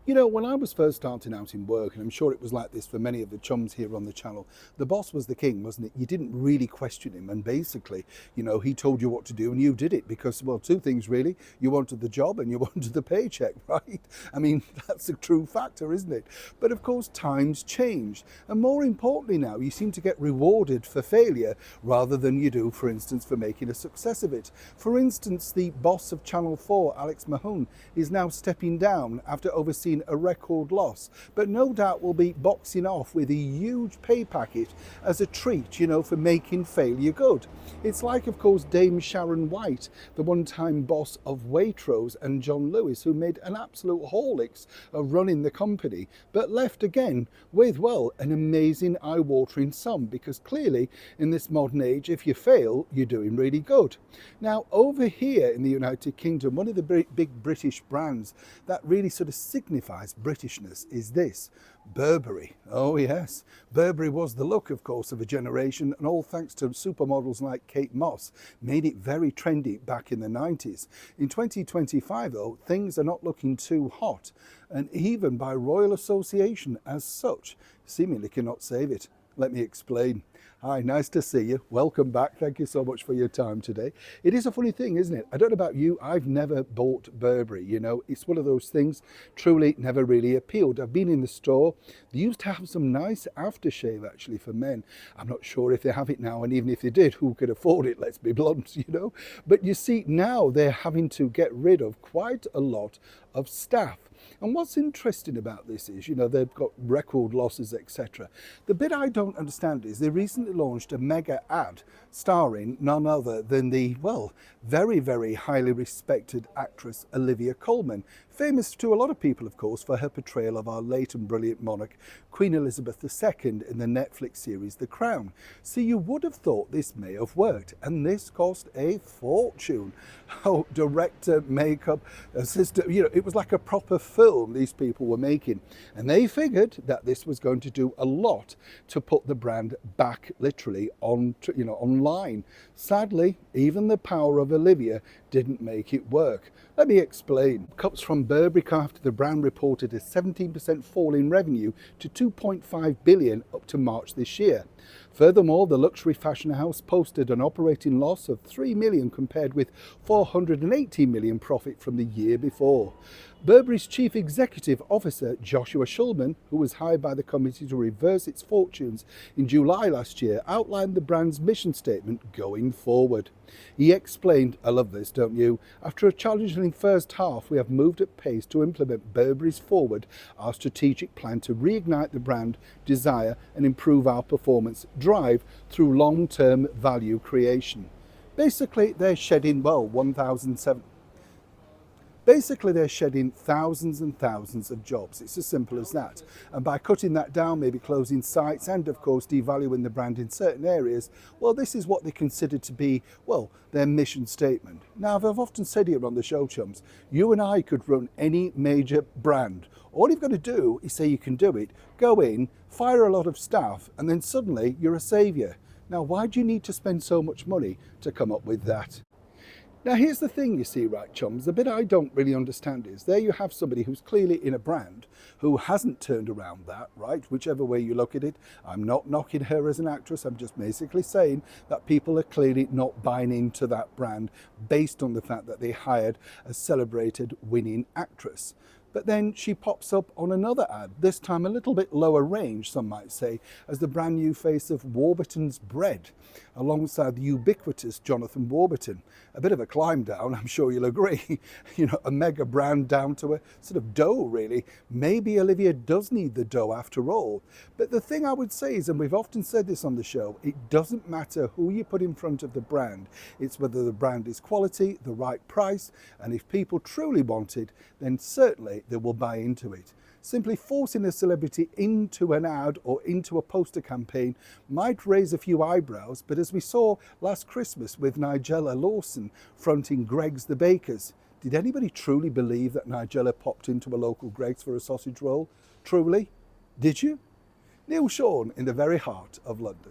You know, when I was first starting out in work, and I'm sure it was like this for many of the chums here on the channel, the boss was the king, wasn't it? You didn't really question him. And basically, he told you what to do and you did it because, well, two things really. You wanted the job and you wanted the paycheck, right? I mean, that's a true factor, isn't it? But of course, times change. And more importantly now, you seem to get rewarded for failure rather than you do, for instance, for making a success of it. For instance, the boss of Channel 4, Alex Mahone, is now stepping down after overseeing a record loss, but no doubt will be boxing off with a huge pay packet as a treat, for making failure good. It's like, of course, Dame Sharon White, the one-time boss of Waitrose, and John Lewis, who made an absolute horlicks of running the company, but left again with, well, an amazing eye-watering sum, because clearly in this modern age, if you fail, you're doing really good. Now, over here in the United Kingdom, one of the big British brands that really sort of signifies Britishness is this: Burberry. Oh yes, Burberry was the look, of course, of a generation, and all thanks to supermodels like Kate Moss, made it very trendy back in the 90s. In 2025 though, things are not looking too hot, and even by Royal Association as such, seemingly cannot save it. Let me explain. Hi, nice to see you. Welcome back. Thank you so much for your time today. It is a funny thing, isn't it? I don't know about you, I've never bought Burberry. It's one of those things truly never really appealed. I've been in the store. They used to have some nice aftershave actually for men. I'm not sure if they have it now, and even if they did, who could afford it? Let's be blunt, But you see, now they're having to get rid of quite a lot of staff. And what's interesting about this is, they've got record losses, etc. The bit I don't understand is they recently launched a mega ad starring none other than the, well, very, very highly respected actress Olivia Colman, famous to a lot of people, of course, for her portrayal of our late and brilliant monarch, Queen Elizabeth II, in the Netflix series The Crown. So you would have thought this may have worked, and this cost a fortune. Oh, director, makeup, assistant, it was like a proper film these people were making, and they figured that this was going to do a lot to put the brand back literally on, online. Sadly, even the power of Olivia didn't make it work. Let me explain. Cups from Burberry after the brand reported a 17% fall in revenue to 2.5 billion up to March this year. Furthermore, the luxury fashion house posted an operating loss of 3 million compared with 480 million profit from the year before. Burberry's chief executive officer, Joshua Schulman, who was hired by the committee to reverse its fortunes in July last year, outlined the brand's mission statement going forward. He explained, I love this, don't you? After a challenging first half, we have moved at pace to implement Burberry's Forward, our strategic plan to reignite the brand desire and improve our performance drive through long-term value creation. Basically, they're shedding, well, 1,007. Basically, they're shedding thousands and thousands of jobs. It's as simple as that. And by cutting that down, maybe closing sites and, of course, devaluing the brand in certain areas, well, this is what they consider to be, well, their mission statement. Now, I've often said here on the show, chums, you and I could run any major brand. All you've got to do is say you can do it, go in, fire a lot of staff, and then suddenly you're a saviour. Now, why do you need to spend so much money to come up with that? Now, here's the thing, you see, right, chums, the bit I don't really understand is there you have somebody who's clearly in a brand who hasn't turned around that, right, whichever way you look at it. I'm not knocking her as an actress, I'm just basically saying that people are clearly not buying into that brand based on the fact that they hired a celebrated winning actress. But then she pops up on another ad, this time a little bit lower range, some might say, as the brand new face of Warburton's Bread, alongside the ubiquitous Jonathan Warburton. A bit of a climb down, I'm sure you'll agree. A mega brand down to a sort of dough, really. Maybe Olivia does need the dough after all. But the thing I would say is, and we've often said this on the show, it doesn't matter who you put in front of the brand. It's whether the brand is quality, the right price, and if people truly want it, then certainly they will buy into it. Simply forcing a celebrity into an ad or into a poster campaign might raise a few eyebrows, but as we saw last Christmas with Nigella Lawson fronting Greggs the Bakers, did anybody truly believe that Nigella popped into a local Greggs for a sausage roll? Truly? Did you? Neil Sean in the very heart of London.